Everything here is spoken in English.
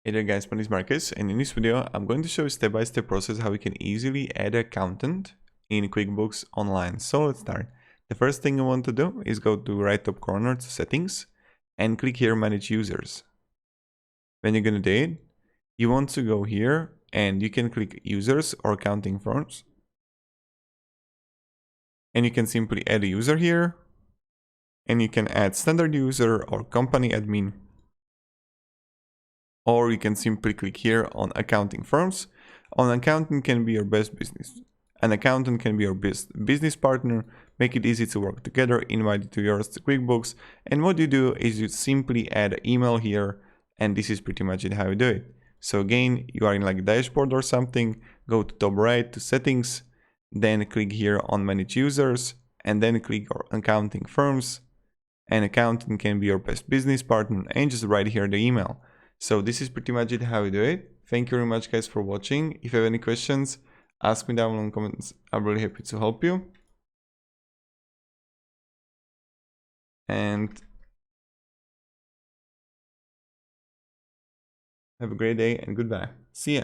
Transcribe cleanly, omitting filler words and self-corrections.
Hey there guys, my name is Marcus, and in this video I'm going to show you step-by-step process how you can easily add an accountant in QuickBooks Online. So let's start. The first thing you want to do is go to right top corner to settings and click here manage users. When you're going to do it, you want to go here and you can click users or accounting firms. And you can simply add a user here, and you can add standard user or company admin. Or you can simply click here on accounting firms. An accountant can be your best business. An accountant can be your best business partner, make it easy to work together, invite you to yours to QuickBooks. And what you do is you simply add an email here, and this is pretty much it how you do it. So again, you are in like a dashboard or something, go to top right to settings, then click here on manage users, and then click on accounting firms. An accountant can be your best business partner, and just write here the email. So this is pretty much it how we do it. Thank you very much guys for watching. If you have any questions, ask me down in the comments. I'm really happy to help you. And have a great day and goodbye. See ya.